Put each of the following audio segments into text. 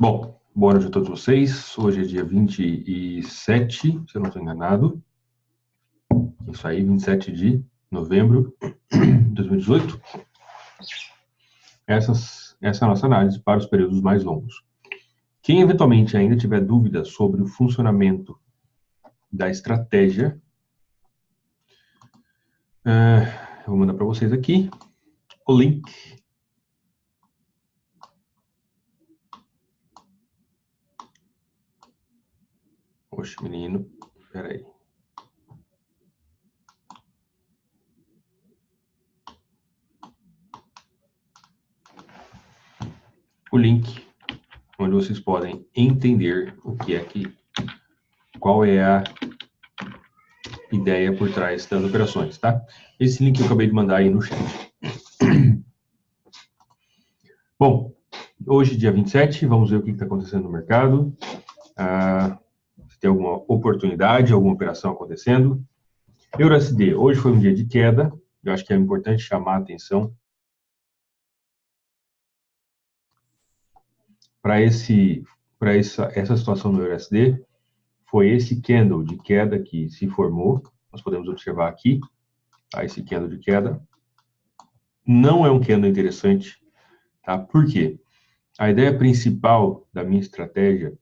Bom, boa noite a todos vocês. Hoje é dia 27, se eu não estou enganado. Isso aí, 27 de novembro de 2018. Essa é a nossa análise para os períodos mais longos. Quem eventualmente ainda tiver dúvidas sobre o funcionamento da estratégia, eu vou mandar para vocês aqui o link. Oxe, menino, peraí. O link onde vocês podem entender o que é qual é a ideia por trás das operações, tá? Esse link eu acabei de mandar aí no chat. Bom, hoje, dia 27, vamos ver o que está acontecendo no mercado. Se tem alguma oportunidade, alguma operação acontecendo. EURUSD, hoje foi um dia de queda. Eu acho que é importante chamar a atenção para essa situação no EURUSD. Foi esse candle de queda que se formou. Nós podemos observar aqui, tá? Esse candle de queda. Não é um candle interessante, tá? Por quê? A ideia principal da minha estratégia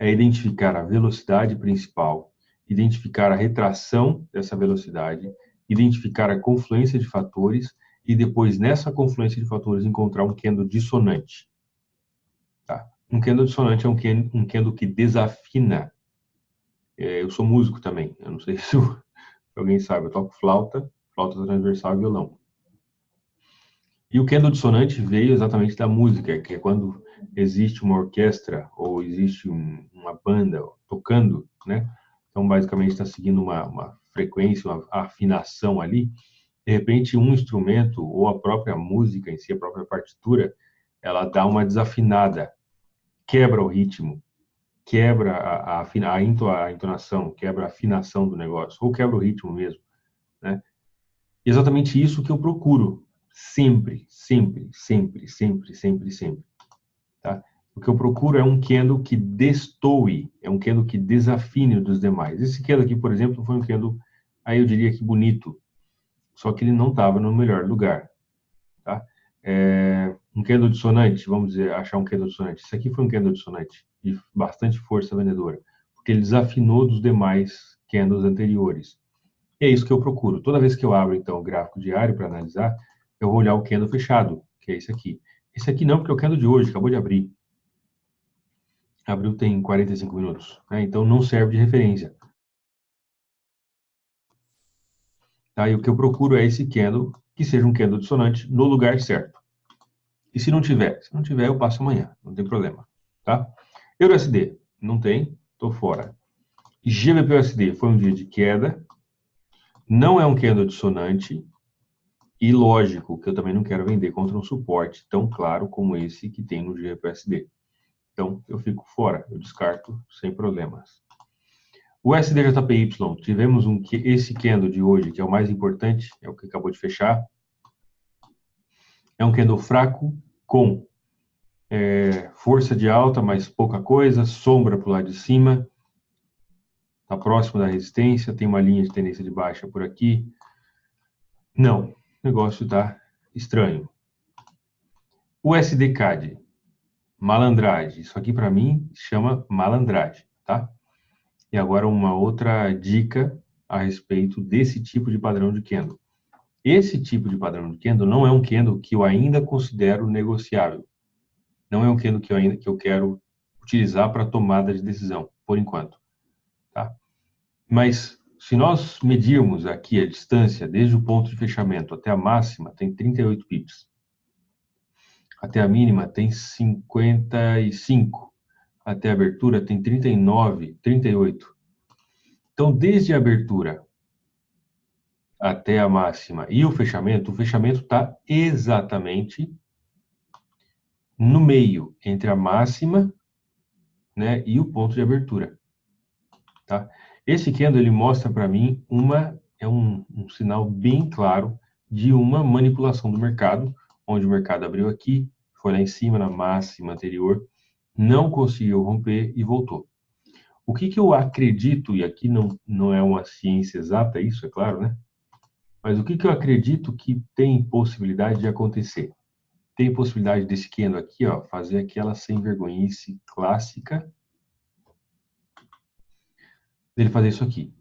é identificar a velocidade principal, identificar a retração dessa velocidade, identificar a confluência de fatores e depois, nessa confluência de fatores, encontrar um candle dissonante. Tá? Um candle dissonante é um candle que desafina. Eu sou músico também, eu não sei se alguém sabe, eu toco flauta transversal e violão. E o candle dissonante veio exatamente da música, que é quando existe uma orquestra ou existe uma banda tocando, né? Então, basicamente, está seguindo uma frequência, uma afinação ali. De repente, um instrumento ou a própria música em si, a própria partitura, ela dá uma desafinada, quebra o ritmo, quebra a entonação, quebra a afinação do negócio, ou quebra o ritmo mesmo, né? E exatamente isso que eu procuro. Sempre, sempre, sempre, sempre, sempre, sempre. Tá? O que eu procuro é um candle que destoe, é um candle que desafine dos demais. Esse candle aqui, por exemplo, foi um candle, aí eu diria que bonito, só que ele não estava no melhor lugar. Tá? Um candle dissonante, vamos dizer, achar um candle dissonante. Esse aqui foi um candle dissonante, de bastante força vendedora, porque ele desafinou dos demais candles anteriores. E é isso que eu procuro. Toda vez que eu abro, então, o gráfico diário para analisar, eu vou olhar o candle fechado, que é esse aqui. Esse aqui não, porque é o candle de hoje, acabou de abrir. Abriu tem 45 minutos, né? Então não serve de referência. Tá? E o que eu procuro é esse candle, que seja um candle dissonante no lugar certo. E se não tiver? Se não tiver, eu passo amanhã, não tem problema. Tá? EURUSD, não tem, estou fora. GBP-USD foi um dia de queda, não é um candle dissonante, e lógico que eu também não quero vender contra um suporte tão claro como esse que tem no GBP-USD. Então, eu fico fora, eu descarto sem problemas. O SDJPY, tivemos esse candle de hoje, que é o mais importante, é o que acabou de fechar. É um candle fraco, com força de alta, mas pouca coisa, sombra para o lado de cima. Está próximo da resistência, tem uma linha de tendência de baixa por aqui. Não, o negócio está estranho. O SDCAD, malandragem. Isso aqui, para mim, chama malandragem, tá? E agora uma outra dica a respeito desse tipo de padrão de candle. Esse tipo de padrão de candle não é um candle que eu ainda considero negociável. Não é um candle que eu quero utilizar para tomada de decisão, por enquanto. Tá? Mas se nós medirmos aqui a distância desde o ponto de fechamento até a máxima, tem 38 pips. Até a mínima tem 55. Até a abertura tem 39, 38. Então, desde a abertura até a máxima e o fechamento está exatamente no meio, entre a máxima, né, e o ponto de abertura. tá? Esse candle, ele mostra para mim um sinal bem claro de uma manipulação do mercado, onde o mercado abriu aqui, foi lá em cima, na máxima anterior, não conseguiu romper e voltou. O que eu acredito, e aqui não é uma ciência exata, isso é claro, né? Mas o que eu acredito que tem possibilidade de acontecer? Tem possibilidade desse candle aqui, ó, fazer aquela sem vergonhice clássica, dele fazer isso aqui,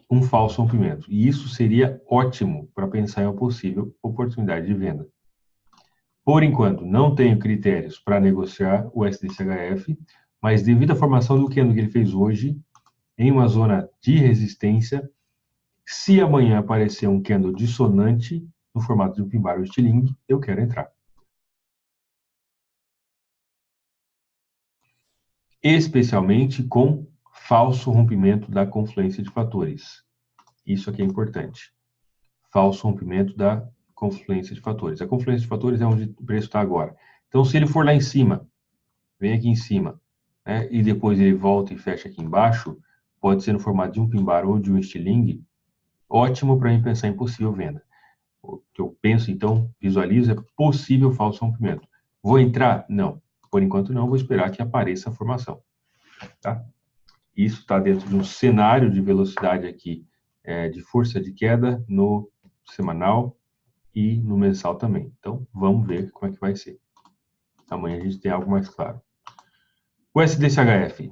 um falso rompimento. E isso seria ótimo para pensar em uma possível oportunidade de venda. Por enquanto, não tenho critérios para negociar o SDCHF, mas devido à formação do candle que ele fez hoje, em uma zona de resistência, se amanhã aparecer um candle dissonante no formato de um pin bar ou estilingue, eu quero entrar. Especialmente com falso rompimento da confluência de fatores. Isso aqui é importante. Falso rompimento da confluência de fatores. A confluência de fatores é onde o preço está agora. Então, se ele for lá em cima, vem aqui em cima, né, e depois ele volta e fecha aqui embaixo, pode ser no formato de um pin bar ou de um estilingue, ótimo para mim pensar em possível venda. O que eu penso, então, visualizo, é possível falso rompimento. Vou entrar? Não. Por enquanto não, vou esperar que apareça a formação. Tá? Isso está dentro de um cenário de velocidade aqui, de força de queda no semanal e no mensal também. Então, vamos ver como é que vai ser. Amanhã a gente tem algo mais claro. O SDCHF.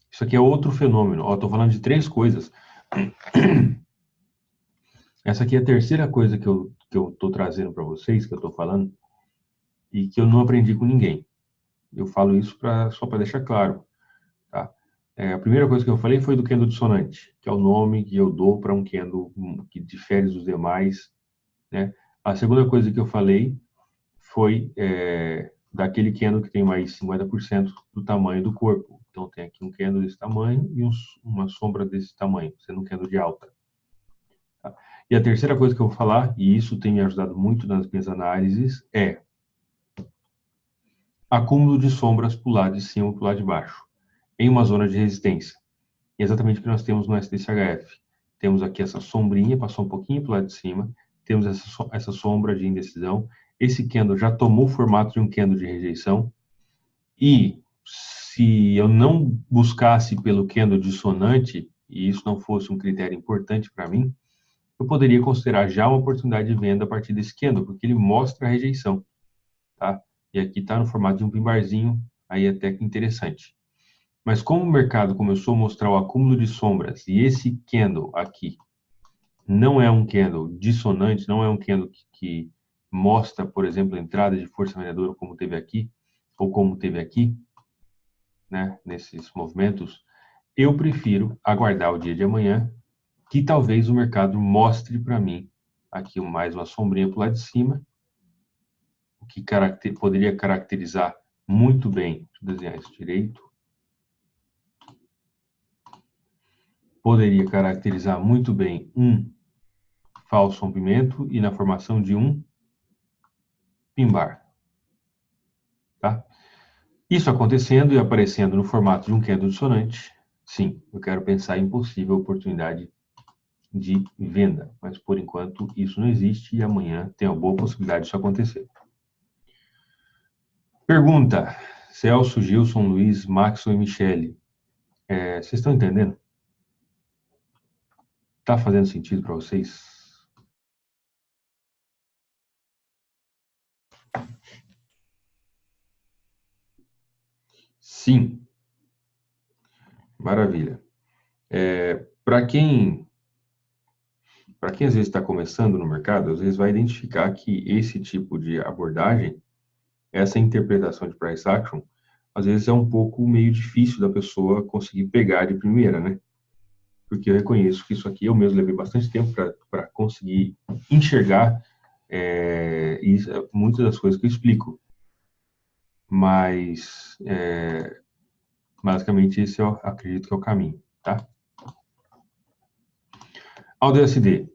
Isso aqui é outro fenômeno. Estou falando de três coisas. Essa aqui é a terceira coisa que eu estou trazendo para vocês, que eu estou falando, e que eu não aprendi com ninguém. Eu falo isso só para deixar claro. Tá? A primeira coisa que eu falei foi do candle dissonante, que é o nome que eu dou para um candle que difere dos demais. Né? A segunda coisa que eu falei foi daquele candle que tem mais 50% do tamanho do corpo. Então, tem aqui um candle desse tamanho e uma sombra desse tamanho, sendo um candle de alta. Tá? E a terceira coisa que eu vou falar, e isso tem me ajudado muito nas minhas análises, é acúmulo de sombras para o lado de cima ou para o lado de baixo, em uma zona de resistência. E é exatamente o que nós temos no SDCHF. Temos aqui essa sombrinha, passou um pouquinho para o lado de cima, temos essa sombra de indecisão, esse candle já tomou o formato de um candle de rejeição, e se eu não buscasse pelo candle dissonante, e isso não fosse um critério importante para mim, eu poderia considerar já uma oportunidade de venda a partir desse candle, porque ele mostra a rejeição, tá? E aqui está no formato de um pin barzinho, aí até que interessante. Mas como o mercado começou a mostrar o acúmulo de sombras, e esse candle aqui não é um candle dissonante, não é um candle que mostra, por exemplo, a entrada de força vendedora como teve aqui, ou como teve aqui, né, nesses movimentos, eu prefiro aguardar o dia de amanhã, que talvez o mercado mostre para mim aqui mais uma sombrinha para o lado de cima, o que poderia caracterizar muito bem, deixa eu desenhar isso direito, poderia caracterizar muito bem um falso rompimento e na formação de um pin bar. Tá? Isso acontecendo e aparecendo no formato de um candle dissonante, sim, eu quero pensar em possível oportunidade de venda, mas por enquanto isso não existe e amanhã tem uma boa possibilidade disso acontecer. Pergunta: Celso, Gilson, Luiz, Maxon e Michele. Vocês estão entendendo? Está fazendo sentido para vocês? Sim. Maravilha. Para quem às vezes está começando no mercado, às vezes vai identificar que esse tipo de abordagem, essa interpretação de price action, às vezes é um pouco meio difícil da pessoa conseguir pegar de primeira, né? Porque eu reconheço que isso aqui eu mesmo levei bastante tempo para conseguir enxergar muitas das coisas que eu explico. Mas, basicamente, esse eu acredito que é o caminho, tá? AutoSD.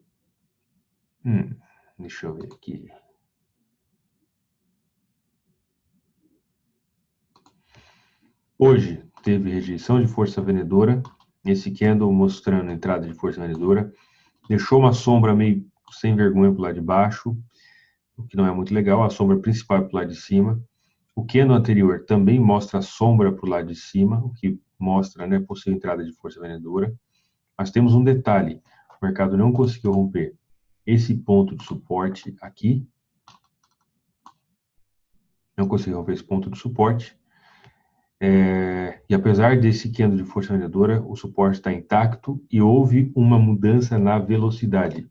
Deixa eu ver aqui. Hoje, teve rejeição de força vendedora, esse candle mostrando entrada de força vendedora, deixou uma sombra meio sem vergonha para o lado de baixo, o que não é muito legal, a sombra principal para o lado de cima. O candle anterior também mostra a sombra para o lado de cima, o que mostra, né, possível entrada de força vendedora. Mas temos um detalhe, o mercado não conseguiu romper esse ponto de suporte aqui, não conseguiu romper esse ponto de suporte, e apesar desse candle de força vendedora, o suporte está intacto e houve uma mudança na velocidade.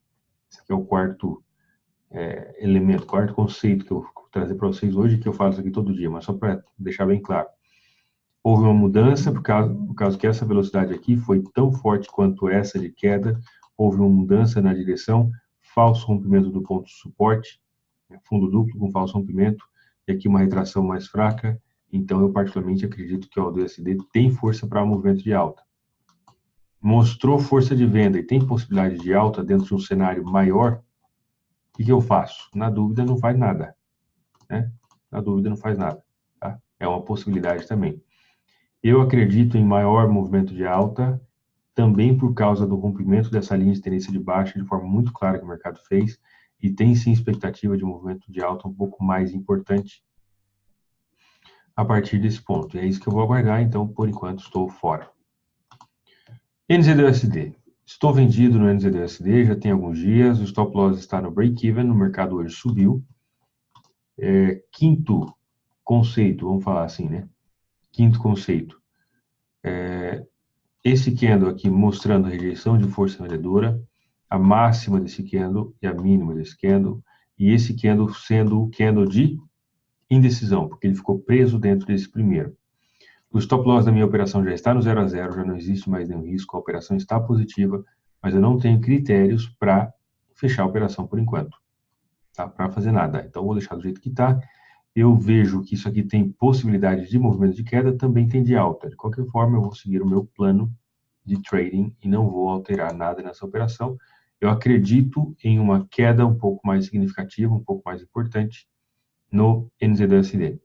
Esse aqui é o quarto elemento, quarto conceito que eu vou trazer para vocês hoje, que eu falo isso aqui todo dia, mas só para deixar bem claro. Houve uma mudança, por causa que essa velocidade aqui foi tão forte quanto essa de queda, houve uma mudança na direção, falso rompimento do ponto de suporte, fundo duplo com falso rompimento, e aqui uma retração mais fraca, então eu particularmente acredito que o USD tem força para movimento de alta. Mostrou força de venda e tem possibilidade de alta dentro de um cenário maior, o que eu faço? Na dúvida não faz nada, né? Na dúvida não faz nada, tá? É uma possibilidade também. Eu acredito em maior movimento de alta, também por causa do rompimento dessa linha de tendência de baixa, de forma muito clara que o mercado fez, e tem sim expectativa de movimento de alta um pouco mais importante a partir desse ponto. E é isso que eu vou aguardar, então, por enquanto, estou fora. NZD-USD. Estou vendido no NZD-USD, já tem alguns dias, o stop loss está no break-even, o mercado hoje subiu. Quinto conceito, vamos falar assim, né? Quinto conceito. Esse candle aqui mostrando a rejeição de força vendedora, a máxima desse candle e a mínima desse candle, e esse candle sendo o candle de indecisão, porque ele ficou preso dentro desse primeiro. O stop loss da minha operação já está no 0 a 0, já não existe mais nenhum risco, a operação está positiva, mas eu não tenho critérios para fechar a operação por enquanto, tá? Para fazer nada. Então, vou deixar do jeito que está. Eu vejo que isso aqui tem possibilidade de movimento de queda, também tem de alta. De qualquer forma, eu vou seguir o meu plano de trading e não vou alterar nada nessa operação. Eu acredito em uma queda um pouco mais significativa, um pouco mais importante no NZD-USD.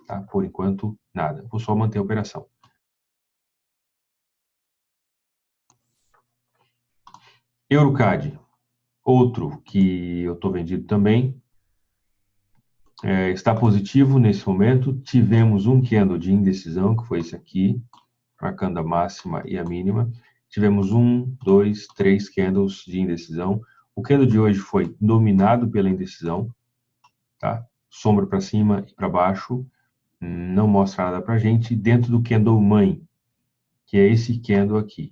Tá? Por enquanto, nada. Vou só manter a operação. EuroCAD, outro que eu estou vendido também, está positivo nesse momento. Tivemos um candle de indecisão, que foi esse aqui, marcando a máxima e a mínima. Tivemos 1, 2, 3 candles de indecisão. O candle de hoje foi dominado pela indecisão, tá? Sombra para cima e para baixo, não mostra nada para a gente. Dentro do candle mãe, que é esse candle aqui.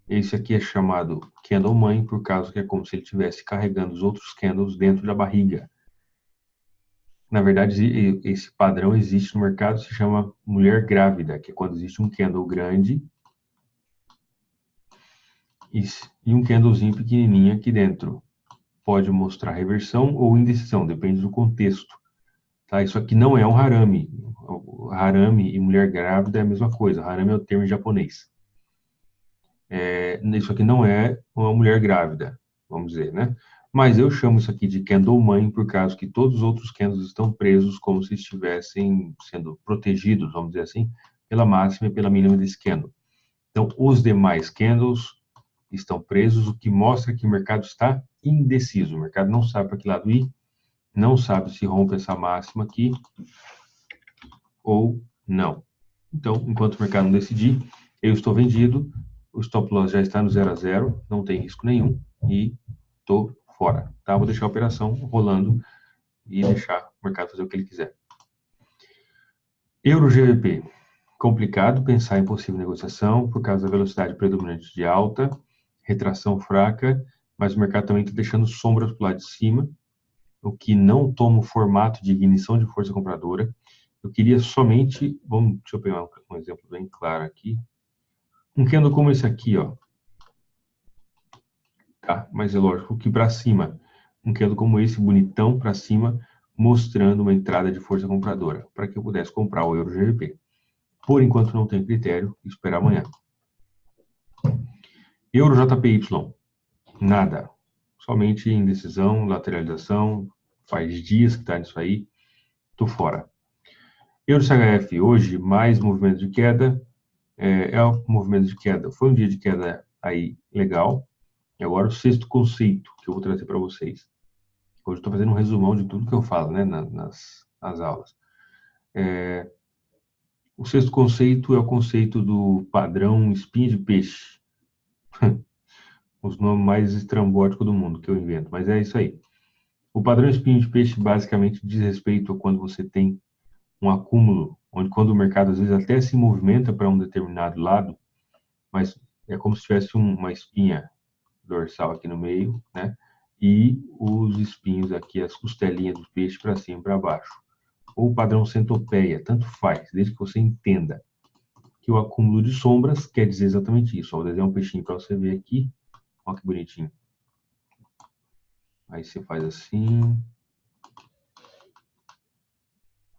Esse aqui é chamado candle mãe, por causa que é como se ele estivesse carregando os outros candles dentro da barriga. Na verdade, esse padrão existe no mercado, se chama mulher grávida, que é quando existe um candle grande e um candlezinho pequenininho aqui dentro. Pode mostrar reversão ou indecisão, depende do contexto. Tá? Isso aqui não é um harami. O harami e mulher grávida é a mesma coisa. Harami é o termo em japonês. Isso aqui não é uma mulher grávida, vamos dizer, né? Mas eu chamo isso aqui de candle mãe por causa que todos os outros candles estão presos como se estivessem sendo protegidos, vamos dizer assim, pela máxima e pela mínima desse candle. Então, os demais candles estão presos, o que mostra que o mercado está indeciso. O mercado não sabe para que lado ir, não sabe se rompe essa máxima aqui ou não. Então, enquanto o mercado não decidir, eu estou vendido, o stop loss já está no 0 a 0, não tem risco nenhum e estou fora. Tá? Vou deixar a operação rolando e deixar o mercado fazer o que ele quiser. Euro-GBP. Complicado pensar em possível negociação por causa da velocidade predominante de alta, retração fraca, mas o mercado também está deixando sombras para o lado de cima, o que não toma o formato de ignição de força compradora. Eu queria somente, deixa eu pegar um exemplo bem claro aqui, um candle como esse aqui, ó, tá? Mas é lógico que para cima, um candle como esse, bonitão para cima, mostrando uma entrada de força compradora, para que eu pudesse comprar o Euro-GBP. Por enquanto não tem critério, esperar amanhã. Euro-JPY, nada. Somente indecisão, lateralização, faz dias que está nisso aí, tô fora. Euro CHF hoje, mais movimento de queda, é o movimento de queda. Foi um dia de queda aí legal. E agora o sexto conceito que eu vou trazer para vocês. Hoje estou fazendo um resumão de tudo que eu falo, né, nas aulas. O sexto conceito é o conceito do padrão espinha de peixe. Os nomes mais estrambóticos do mundo que eu invento, mas é isso aí. O padrão espinha de peixe basicamente diz respeito a quando você tem um acúmulo, onde quando o mercado às vezes até se movimenta para um determinado lado, mas é como se tivesse uma espinha dorsal aqui no meio, né? E os espinhos aqui, as costelinhas do peixe para cima e para baixo. Ou padrão centopeia, tanto faz, desde que você entenda que o acúmulo de sombras quer dizer exatamente isso. Ó, vou desenhar um peixinho para você ver aqui. Olha que bonitinho. Aí você faz assim.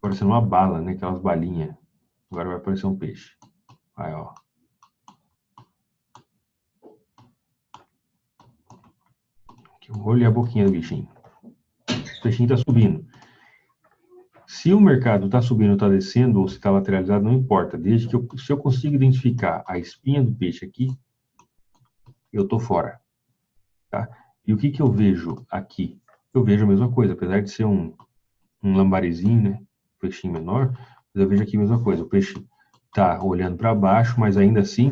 Parecendo uma bala, né? Aquelas balinhas. Agora vai aparecer um peixe. Aí, ó. Aqui o olho e a boquinha do bichinho. O peixinho está subindo. Se o mercado está subindo ou está descendo, ou se está lateralizado, não importa. Desde que se eu consigo identificar a espinha do peixe aqui, eu estou fora. Tá? E o que eu vejo aqui? Eu vejo a mesma coisa, apesar de ser um lambarizinho, né? Um peixinho menor, mas eu vejo aqui a mesma coisa. O peixe está olhando para baixo, mas ainda assim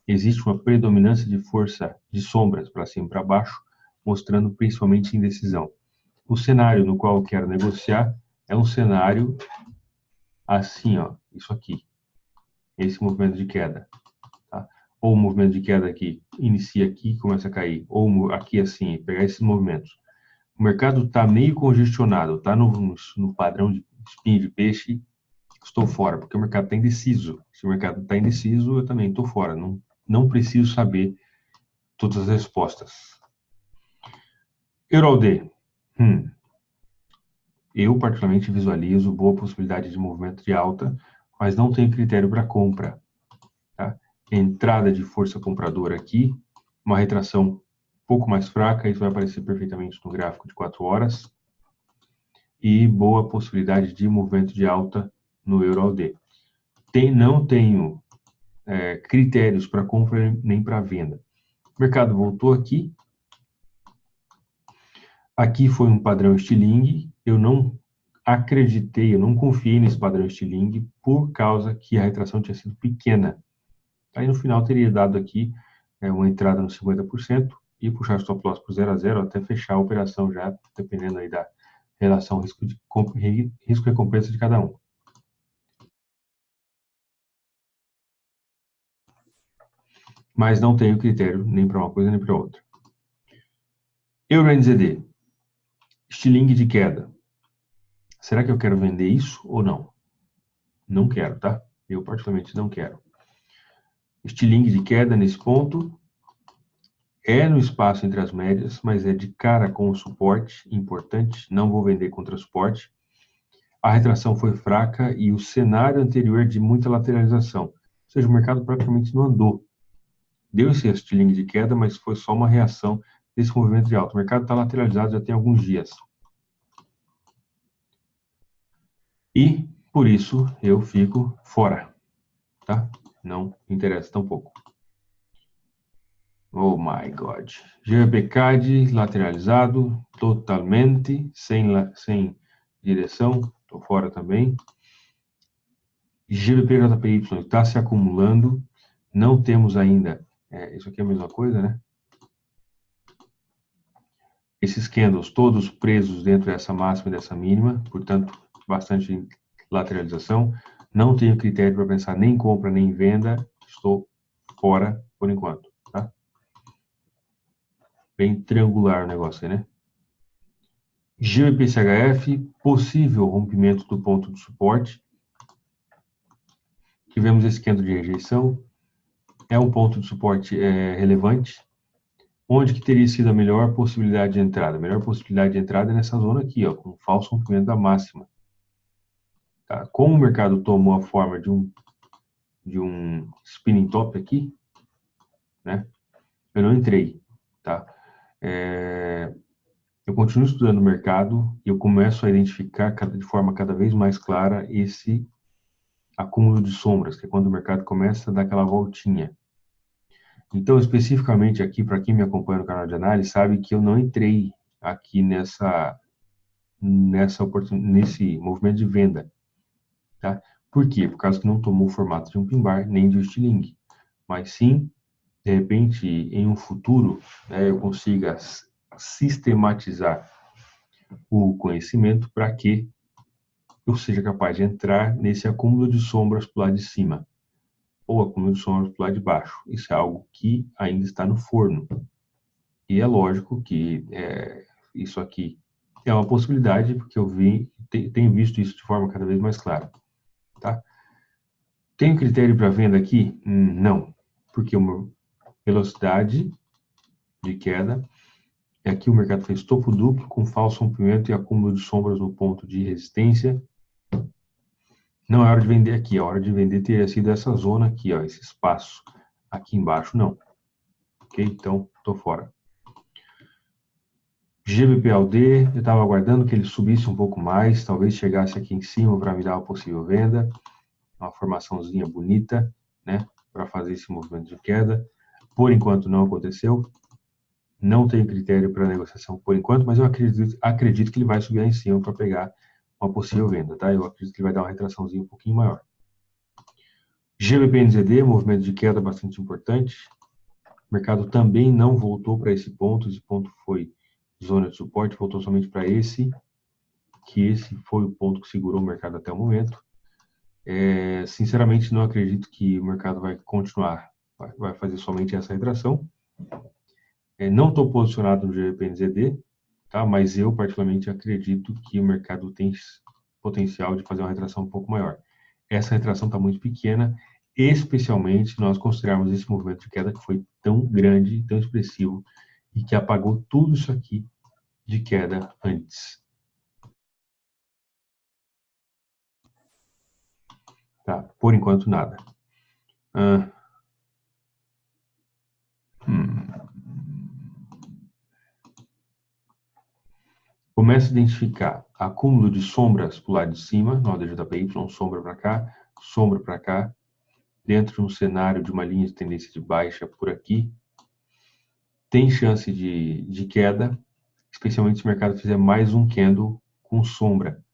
existe uma predominância de força de sombras para cima e para baixo, mostrando principalmente indecisão. O cenário no qual eu quero negociar é um cenário assim, ó, isso aqui, esse movimento de queda. Tá? Ou o movimento de queda aqui inicia aqui e começa a cair, ou aqui assim, pegar esses movimentos. O mercado está meio congestionado, está no padrão de espinho de peixe, estou fora, porque o mercado está indeciso. Se o mercado está indeciso, eu também estou fora. Não preciso saber todas as respostas. EURALD. Eu, particularmente, visualizo boa possibilidade de movimento de alta, mas não tenho critério para compra. Tá? Entrada de força compradora aqui, uma retração um pouco mais fraca, isso vai aparecer perfeitamente no gráfico de 4 horas, e boa possibilidade de movimento de alta no EURALD. Não tenho critérios para compra nem para venda. O mercado voltou aqui. Aqui foi um padrão estilingue. Eu não acreditei, eu não confiei nesse padrão estilingue por causa que a retração tinha sido pequena. Aí no final teria dado aqui uma entrada no 50% e puxar stop loss para 0 a 0 até fechar a operação já, dependendo aí da relação risco-recompensa de cada um. Mas não tenho critério nem para uma coisa nem para outra. EURNZD, estilingue de queda. Será que eu quero vender isso ou não? Não quero, tá? Eu particularmente não quero. Estilingue de queda nesse ponto. É no espaço entre as médias, mas é de cara com o suporte importante. Não vou vender contra suporte. A retração foi fraca e o cenário anterior é de muita lateralização. Ou seja, o mercado praticamente não andou. Deu esse estilingue de queda, mas foi só uma reação desse movimento de alta. O mercado está lateralizado já tem alguns dias. E, por isso, eu fico fora. Tá? Não interessa tampouco. Oh my God. GBPCAD lateralizado totalmente, sem direção, estou fora também. GBP-JPY está se acumulando, não temos ainda, isso aqui é a mesma coisa, né? Esses candles todos presos dentro dessa máxima e dessa mínima, portanto, bastante lateralização. Não tenho critério para pensar nem compra nem venda, estou fora por enquanto, tá? Bem triangular o negócio aí, né? GBP-CHF, possível rompimento do ponto de suporte. Tivemos esse candle de rejeição. É um ponto de suporte relevante. Onde que teria sido a melhor possibilidade de entrada? A melhor possibilidade de entrada é nessa zona aqui, ó, com o falso rompimento da máxima. Tá? Como o mercado tomou a forma de um spinning top aqui, né? Eu não entrei, tá? Eu continuo estudando o mercado e eu começo a identificar de forma cada vez mais clara esse acúmulo de sombras, que é quando o mercado começa a dar aquela voltinha. Então, especificamente aqui, para quem me acompanha no canal de análise, sabe que eu não entrei aqui nesse movimento de venda, tá? Por quê? Por causa que não tomou o formato de um pin bar nem de um estilingue, mas sim, de repente, em um futuro, né, eu consiga sistematizar o conhecimento para que eu seja capaz de entrar nesse acúmulo de sombras para o lado de cima ou acúmulo de sombras para o lado de baixo. Isso é algo que ainda está no forno. E é lógico que isso aqui é uma possibilidade, porque eu tenho visto isso de forma cada vez mais clara. Tá? Tem critério para venda aqui? Não, porque uma velocidade de queda é aqui o mercado fez topo duplo com falso rompimento e acúmulo de sombras no ponto de resistência. Não é hora de vender aqui, a hora de vender teria sido essa zona aqui, ó, esse espaço. Aqui embaixo não. Ok? Então, estou fora. GBPLD, eu estava aguardando que ele subisse um pouco mais, talvez chegasse aqui em cima para me dar uma possível venda. Uma formaçãozinha bonita, né? Para fazer esse movimento de queda. Por enquanto não aconteceu. Não tenho critério para negociação por enquanto, mas eu acredito que ele vai subir lá em cima para pegar uma possível venda, tá? Eu acredito que ele vai dar uma retraçãozinha um pouquinho maior. GBP-NZD, movimento de queda bastante importante. O mercado também não voltou para esse ponto foi zona de suporte, voltou somente para esse foi o ponto que segurou o mercado até o momento. Sinceramente, não acredito que o mercado vai continuar, vai fazer somente essa retração. Não estou posicionado no GBP-NZD, tá? Mas eu particularmente acredito que o mercado tem potencial de fazer uma retração um pouco maior. Essa retração está muito pequena, especialmente se nós considerarmos esse movimento de queda que foi tão grande, tão expressivo, e que apagou tudo isso aqui de queda antes. Tá? Por enquanto, nada. Começa a identificar acúmulo de sombras para o lado de cima, no DJPY, sombra para cá, dentro de um cenário de uma linha de tendência de baixa por aqui. Tem chance de queda, especialmente se o mercado fizer mais um candle com sombra.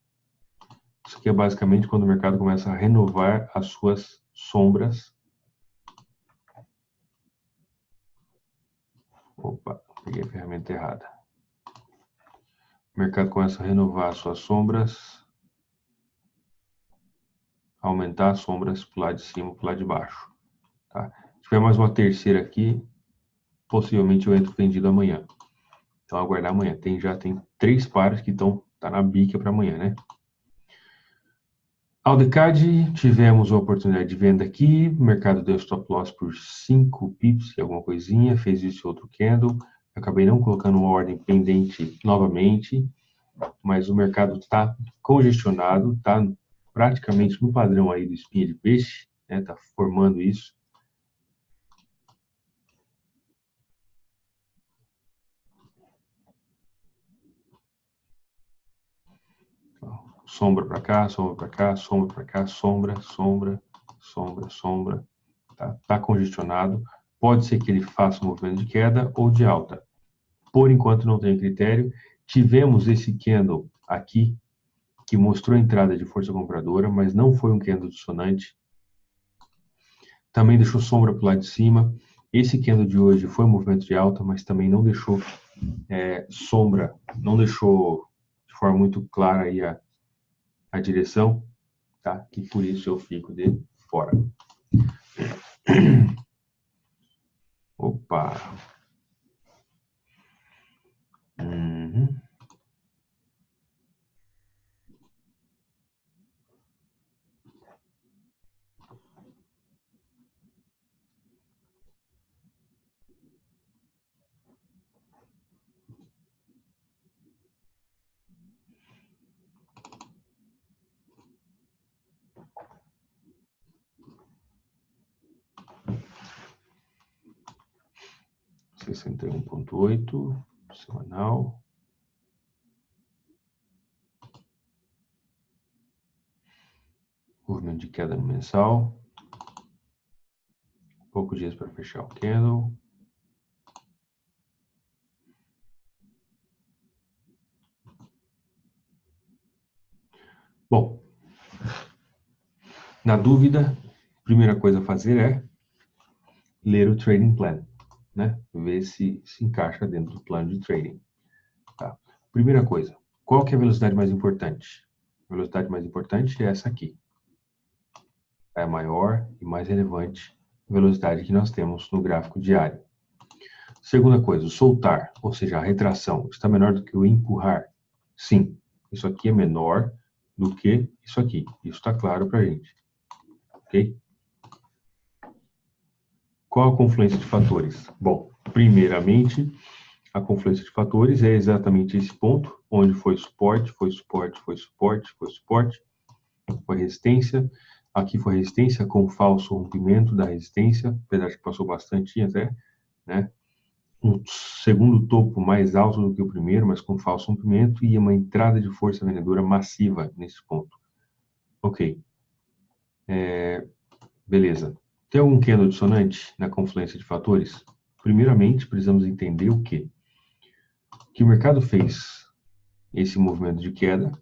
Isso aqui é basicamente quando o mercado começa a renovar as suas sombras. Opa, peguei a ferramenta errada. O mercado começa a renovar as suas sombras, aumentar as sombras para o lado de cima, para o lado de baixo. Tá? Se tiver mais uma terceira aqui, possivelmente eu entro vendido amanhã. Então, aguardar amanhã. Já tem 3 pares que tá na bica para amanhã, né? Aldecad, tivemos a oportunidade de venda aqui, o mercado deu stop loss por 5 pips e alguma coisinha, fez isso outro candle, acabei não colocando uma ordem pendente novamente, mas o mercado está congestionado, está praticamente no padrão aí do espinha de peixe, né? Tá formando isso. Sombra para cá, sombra para cá, sombra para cá, sombra, sombra, sombra, sombra. Tá congestionado. Pode ser que ele faça um movimento de queda ou de alta. Por enquanto não tem critério. Tivemos esse candle aqui que mostrou a entrada de força compradora, mas não foi um candle dissonante. Também deixou sombra para o lado de cima. Esse candle de hoje foi um movimento de alta, mas também não deixou sombra, não deixou de forma muito clara aí a direção, tá? E por isso eu fico de fora. Opa! Uhum. Sessenta e 61,8 semanal. Movimento de queda no mensal. Poucos dias para fechar o candle. Bom, na dúvida, a primeira coisa a fazer é ler o trading plan, né? Ver se se encaixa dentro do plano de trading. Tá? Primeira coisa, qual que é a velocidade mais importante? A velocidade mais importante é essa aqui. É a maior e mais relevante velocidade que nós temos no gráfico diário. Segunda coisa, o soltar, ou seja, a retração, está menor do que o empurrar? Sim, isso aqui é menor do que isso aqui. Isso está claro para a gente. Ok? Qual a confluência de fatores? Bom, primeiramente, a confluência de fatores é exatamente esse ponto, onde foi suporte, foi suporte, foi suporte, foi suporte, foi resistência. Aqui foi resistência com falso rompimento da resistência, apesar de que passou bastante até, né? Um segundo topo mais alto do que o primeiro, mas com falso rompimento, e uma entrada de força vendedora massiva nesse ponto. Ok. Beleza. Tem algum candle dissonante na confluência de fatores? Primeiramente, precisamos entender o quê? Que o mercado fez esse movimento de queda,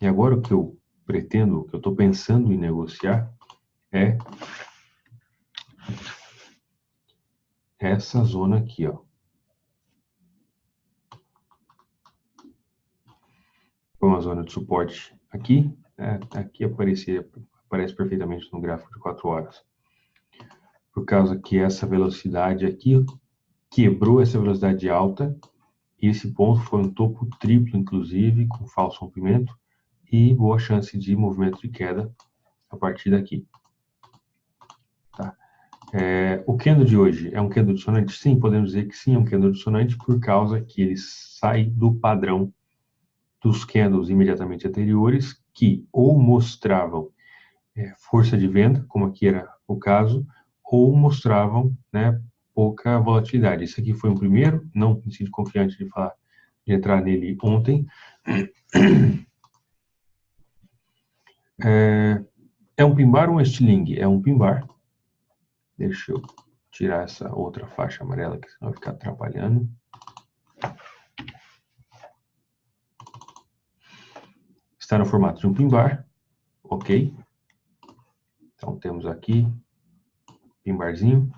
e agora o que eu pretendo, o que eu estou pensando em negociar é essa zona aqui, ó. Foi uma zona de suporte aqui, aqui aparece perfeitamente no gráfico de 4 horas. Por causa que essa velocidade aqui quebrou essa velocidade alta, e esse ponto foi um topo triplo, inclusive, com falso rompimento, e boa chance de movimento de queda a partir daqui. Tá? O candle de hoje é um candle dissonante? Sim, podemos dizer que sim, é um candle dissonante por causa que ele sai do padrão dos candles imediatamente anteriores, que ou mostravam força de venda, como aqui era o caso, ou mostravam, né, pouca volatilidade. Esse aqui foi o primeiro, não me sinto confiante de falar, de entrar nele ontem. É um pin bar ou um estilingue? É um pin bar. Deixa eu tirar essa outra faixa amarela, que senão vai ficar atrapalhando. Está no formato de um pin bar, ok? Então temos aqui pin barzinho.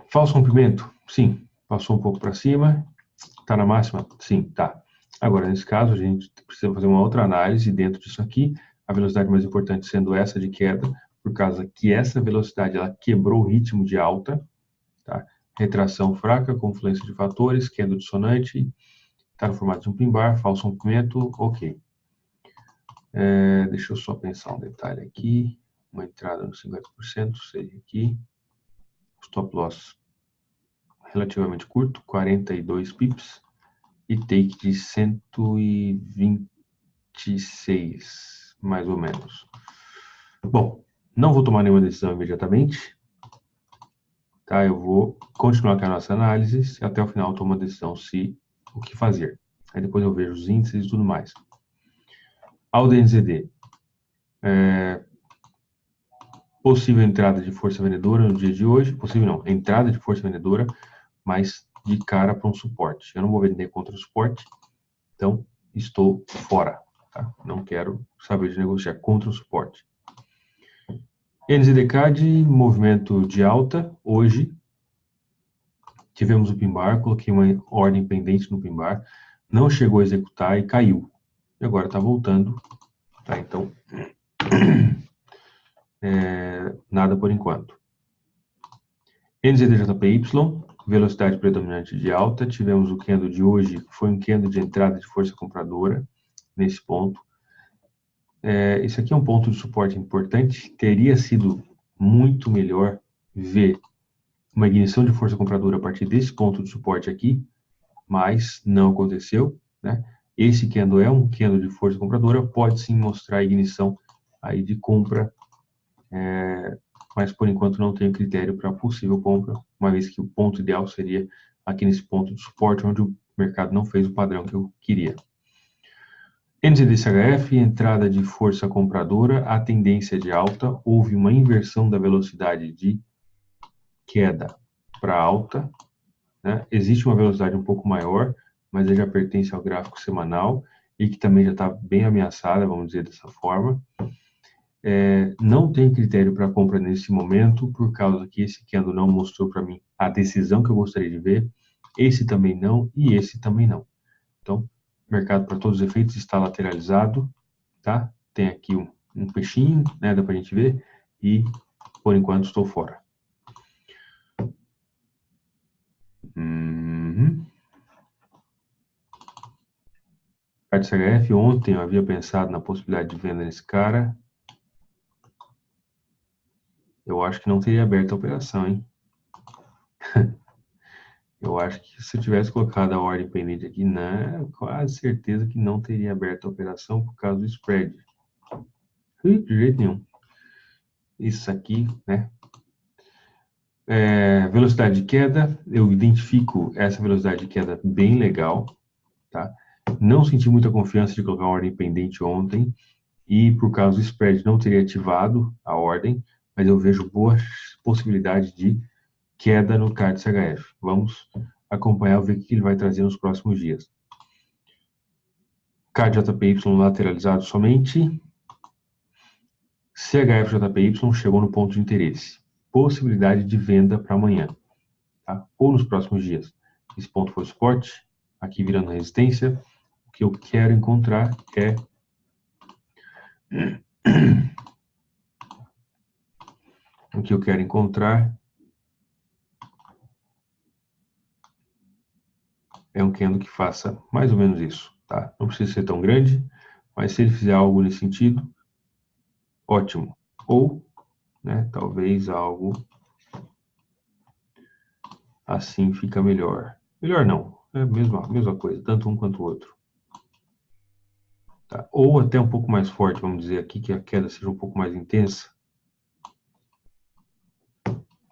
Falso rompimento? Sim, passou um pouco para cima. Está na máxima? Sim, tá. Agora, nesse caso, a gente precisa fazer uma outra análise dentro disso aqui, a velocidade mais importante sendo essa de queda, por causa que essa velocidade ela quebrou o ritmo de alta, tá? Retração fraca, confluência de fatores, queda dissonante, está no formato de um pin bar, falso rompimento, ok. Deixa eu só pensar um detalhe aqui, uma entrada no 50%, seria aqui, stop loss relativamente curto, 42 pips, e take de 126, mais ou menos. Bom, não vou tomar nenhuma decisão imediatamente, tá? Eu vou continuar com a nossa análise, até o final eu tomo a decisão o que fazer. Aí depois eu vejo os índices e tudo mais. Ao DNZD, possível entrada de força vendedora no dia de hoje, possível não, entrada de força vendedora, mas de cara para um suporte. Eu não vou vender contra o suporte, então estou fora. Tá? Não quero saber de negociar contra o suporte. NZDK de movimento de alta, hoje tivemos o pin bar, coloquei uma ordem pendente no pin bar, não chegou a executar e caiu. E agora está voltando, tá? Então, nada por enquanto. NZDJPY, velocidade predominante de alta, tivemos o candle de hoje, que foi um candle de entrada de força compradora, nesse ponto. Isso aqui é um ponto de suporte importante, teria sido muito melhor ver uma ignição de força compradora a partir desse ponto de suporte aqui, mas não aconteceu, né? Esse candle é um candle de força compradora, pode sim mostrar a ignição aí de compra, mas por enquanto não tenho critério para possível compra, uma vez que o ponto ideal seria aqui nesse ponto de suporte, onde o mercado não fez o padrão que eu queria. NZDCHF, entrada de força compradora, a tendência de alta, houve uma inversão da velocidade de queda para alta, né? Existe uma velocidade um pouco maior, mas ele já pertence ao gráfico semanal e que também já está bem ameaçada, vamos dizer dessa forma. Não tem critério para compra nesse momento, por causa que esse candle não mostrou para mim a decisão que eu gostaria de ver, esse também não e esse também não. Então, o mercado, para todos os efeitos, está lateralizado, tá? Tem aqui um peixinho, né? Dá para a gente ver, e por enquanto estou fora. CHF, ontem eu havia pensado na possibilidade de venda nesse cara. Eu acho que não teria aberto a operação, hein? Eu acho que se eu tivesse colocado a ordem pendente aqui, não, quase certeza que não teria aberto a operação por causa do spread. De jeito nenhum. Isso aqui, né? Velocidade de queda, eu identifico essa velocidade de queda bem legal, tá? Não senti muita confiança de colocar a ordem pendente ontem e por causa do spread não teria ativado a ordem, mas eu vejo boas possibilidades de queda no CAD CHF. Vamos acompanhar, ver o que ele vai trazer nos próximos dias. CAD JPY lateralizado somente. CHF JPY chegou no ponto de interesse. Possibilidade de venda para amanhã, tá? Ou nos próximos dias. Esse ponto foi suporte, aqui virando resistência. O que eu quero encontrar é um candle que faça mais ou menos isso, tá? Não precisa ser tão grande, mas se ele fizer algo nesse sentido, ótimo. Ou, né, talvez algo assim fica melhor. Melhor não, é a mesma coisa, tanto um quanto o outro. Tá? Ou até um pouco mais forte, vamos dizer aqui, que a queda seja um pouco mais intensa.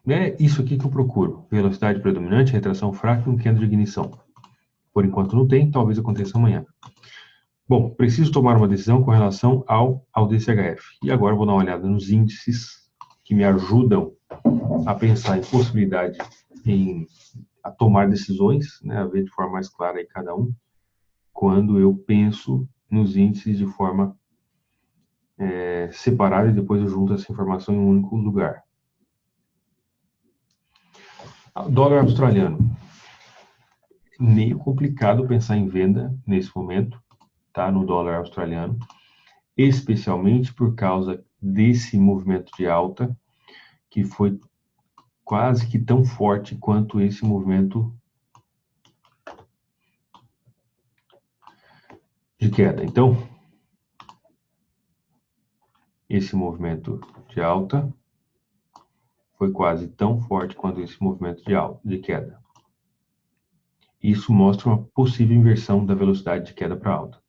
É isso aqui que eu procuro. Velocidade predominante, retração fraca e um candle de ignição. Por enquanto não tem, talvez aconteça amanhã. Bom, preciso tomar uma decisão com relação ao DCHF. E agora vou dar uma olhada nos índices que me ajudam a pensar em possibilidade a tomar decisões, né, a ver de forma mais clara aí cada um, quando eu penso nos índices de forma separada e depois eu junto essa informação em um único lugar. Dólar australiano. Meio complicado pensar em venda nesse momento, tá, no dólar australiano, especialmente por causa desse movimento de alta que foi quase que tão forte quanto esse movimento de queda. Então, esse movimento de alta foi quase tão forte quanto esse movimento de queda. Isso mostra uma possível inversão da velocidade de queda para alta.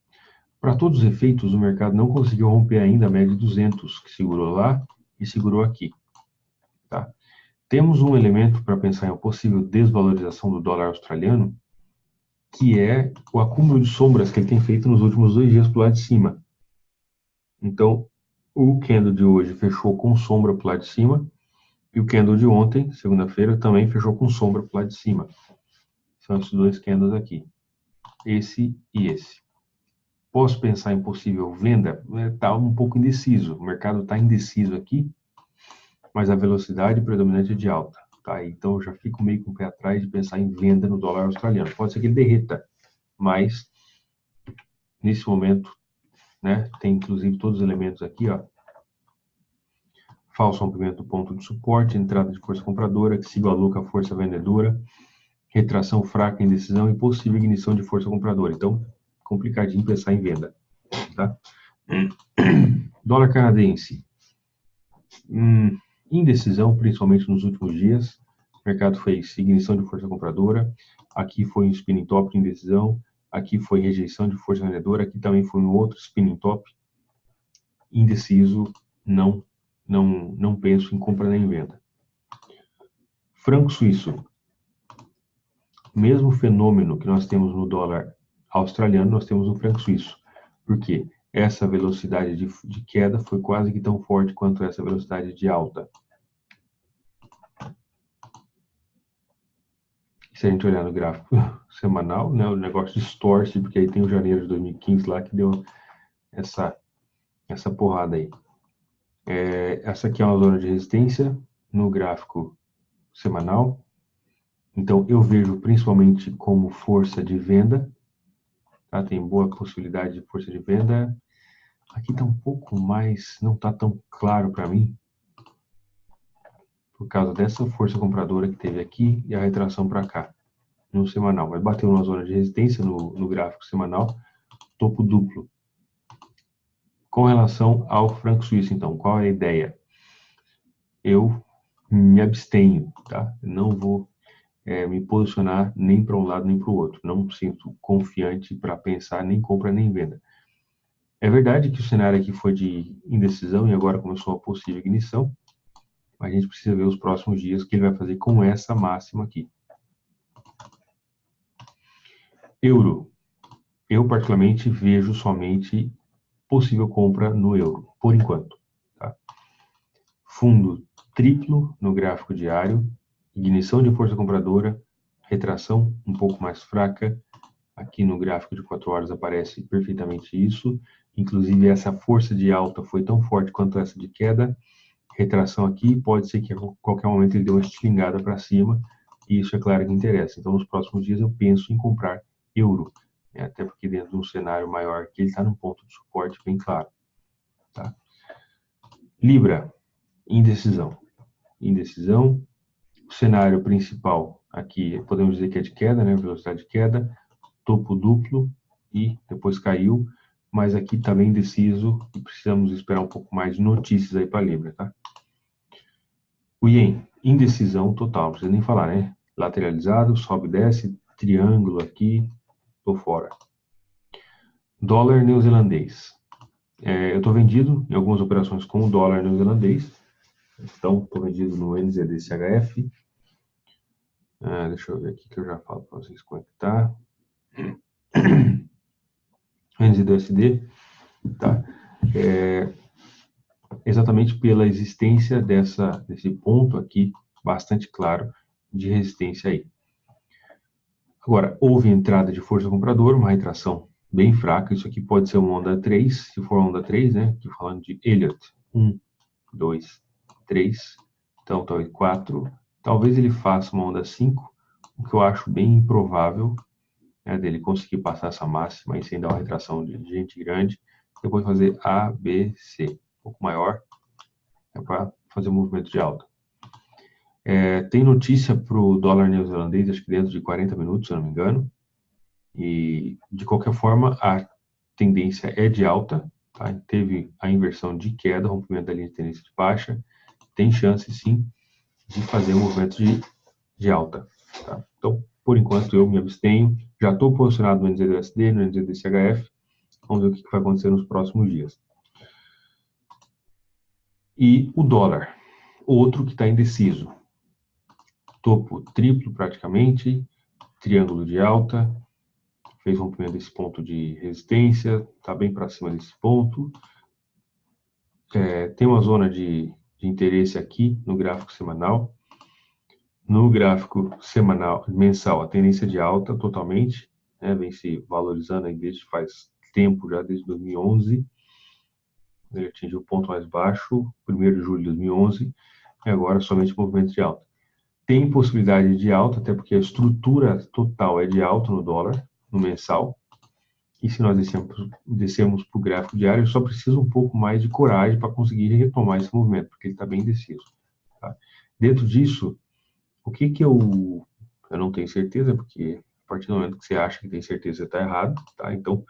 Para todos os efeitos, o mercado não conseguiu romper ainda a média de 200, que segurou lá e segurou aqui. Tá? Temos um elemento para pensar em uma possível desvalorização do dólar australiano, que é o acúmulo de sombras que ele tem feito nos últimos 2 dias para o lado de cima. Então, o candle de hoje fechou com sombra para o lado de cima, e o candle de ontem, segunda-feira, também fechou com sombra para o lado de cima. São esses 2 candles aqui, esse e esse. Posso pensar em possível venda? Está um pouco indeciso, o mercado está indeciso aqui, mas a velocidade predominante é de alta. Tá? Então, eu já fico meio com o pé atrás de pensar em venda no dólar australiano. Pode ser que ele derreta, mas nesse momento, né, tem inclusive todos os elementos aqui, ó. Falso rompimento do ponto de suporte, entrada de força compradora, que se igualou com a força vendedora, retração fraca em decisão e possível ignição de força compradora. Então, complicadinho pensar em venda. Tá? Dólar canadense. Indecisão, principalmente nos últimos dias. O mercado fez ignição de força compradora. Aqui foi um spinning top de indecisão. Aqui foi rejeição de força vendedora. Aqui também foi um outro spinning top. Indeciso, não penso em compra nem em venda. Franco suíço. Mesmo fenômeno que nós temos no dólar australiano, nós temos no franco suíço. Por quê? Essa velocidade de queda foi quase que tão forte quanto essa velocidade de alta. Se a gente olhar no gráfico semanal, né, o negócio distorce, porque aí tem o janeiro de 2015 lá que deu essa porrada aí. Essa aqui é uma zona de resistência no gráfico semanal. Então, eu vejo principalmente como força de venda. Tá? Tem boa possibilidade de força de venda. Aqui está um pouco mais, não está tão claro para mim, por causa dessa força compradora que teve aqui e a retração para cá, no semanal. Mas bateu numa zona de resistência no gráfico semanal, topo duplo. Com relação ao franco suíço, então, qual é a ideia? Eu me abstenho, tá? Não vou me posicionar nem para um lado nem para o outro. Não me sinto confiante para pensar nem compra nem venda. É verdade que o cenário aqui foi de indecisão e agora começou a possível ignição, mas a gente precisa ver os próximos dias o que ele vai fazer com essa máxima aqui. Euro. Eu, particularmente, vejo somente possível compra no euro, por enquanto. Tá? Fundo triplo no gráfico diário, ignição de força compradora, retração um pouco mais fraca. Aqui no gráfico de 4 horas aparece perfeitamente isso. Inclusive, essa força de alta foi tão forte quanto essa de queda. Retração aqui, pode ser que a qualquer momento ele dê uma estilingada para cima, e isso é claro que interessa. Então, nos próximos dias eu penso em comprar euro, né? Até porque dentro de um cenário maior que ele está num ponto de suporte bem claro. Tá? Libra, indecisão. Indecisão, o cenário principal aqui, podemos dizer que é de queda, né? Velocidade de queda, topo duplo e depois caiu, mas aqui está bem indeciso e precisamos esperar um pouco mais de notícias aí para a Libra, tá? O Ien, indecisão total, não precisa nem falar, né? Lateralizado, sobe e desce, triângulo aqui, tô fora. Dólar neozelandês. Eu estou vendido em algumas operações com o dólar neozelandês, então estou vendido no NZD-CHF. Deixa eu ver aqui que eu já falo para vocês como é que tá. NZD-USD, tá? Exatamente pela existência desse ponto aqui, bastante claro, de resistência aí. Agora, houve entrada de força compradora, uma retração bem fraca, isso aqui pode ser uma onda 3, se for onda 3, né, aqui falando de Elliott, 1, 2, 3, então talvez 4, talvez ele faça uma onda 5, o que eu acho bem improvável, né, dele conseguir passar essa máxima e sem dar uma retração de gente grande, depois fazer A, B, C, um pouco maior, para fazer um movimento de alta. Tem notícia para o dólar neozelandês, acho que dentro de 40 minutos, se eu não me engano, e de qualquer forma a tendência é de alta, tá? Teve a inversão de queda, rompimento da linha de tendência de baixa, tem chance sim de fazer um movimento de alta, tá? Então, por enquanto eu me abstenho, já estou posicionado no NZD-USD, no NZD-CHF, vamos ver o que vai acontecer nos próximos dias. E o dólar, outro que está indeciso, topo triplo praticamente, triângulo de alta, fez rompimento desse ponto de resistência, está bem para cima desse ponto. Tem uma zona de interesse aqui no gráfico semanal. No gráfico mensal, a tendência de alta totalmente, né, vem se valorizando aí desde faz tempo, já desde 2011. Ele atingiu o ponto mais baixo, 1º de julho de 2011, e agora somente movimento de alta. Tem possibilidade de alta, até porque a estrutura total é de alta no dólar, no mensal. E se nós descermos para o gráfico diário, só precisa um pouco mais de coragem para conseguir retomar esse movimento, porque ele está bem indeciso. Tá? Dentro disso, o que eu não tenho certeza, porque a partir do momento que você acha que tem certeza, você está errado. Tá? Então,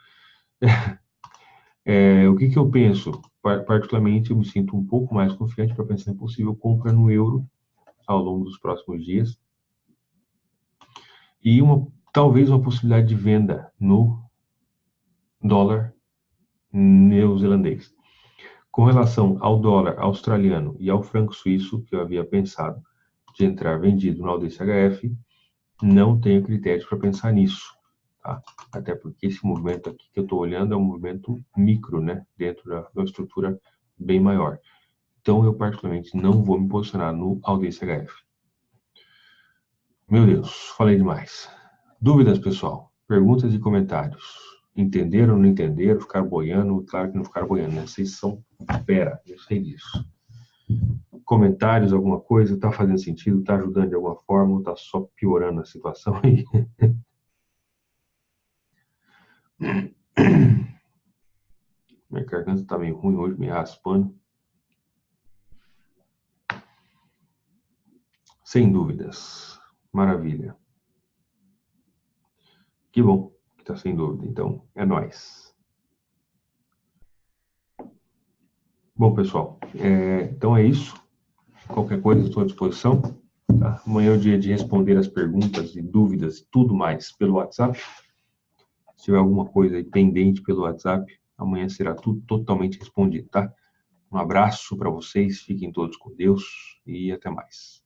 o que eu penso? Particularmente, eu me sinto um pouco mais confiante para pensar em possível compra no euro ao longo dos próximos dias. E talvez uma possibilidade de venda no dólar neozelandês. Com relação ao dólar australiano e ao franco suíço, que eu havia pensado de entrar vendido no AUD-CHF, não tenho critérios para pensar nisso. tá? Até porque esse movimento aqui que eu estou olhando é um movimento micro, né? Dentro da estrutura bem maior. Então, eu particularmente não vou me posicionar no Audace HF. Meu Deus, falei demais. Dúvidas, pessoal? Perguntas e comentários. Entenderam, não entenderam? Ficaram boiando? Claro que não ficaram boiando, né? Vocês são fera, eu sei disso. Comentários, alguma coisa? Tá fazendo sentido? Tá ajudando de alguma forma? Ou tá só piorando a situação aí? Minha garganta tá meio ruim hoje, me raspando. Sem dúvidas. Maravilha. Que bom que tá sem dúvida. Então, é nóis. Bom, pessoal, então é isso. Qualquer coisa, estou à disposição. Tá? Amanhã é o dia de responder as perguntas e dúvidas e tudo mais pelo WhatsApp. Se tiver alguma coisa aí pendente pelo WhatsApp, amanhã será tudo totalmente respondido, tá? Um abraço para vocês, fiquem todos com Deus e até mais.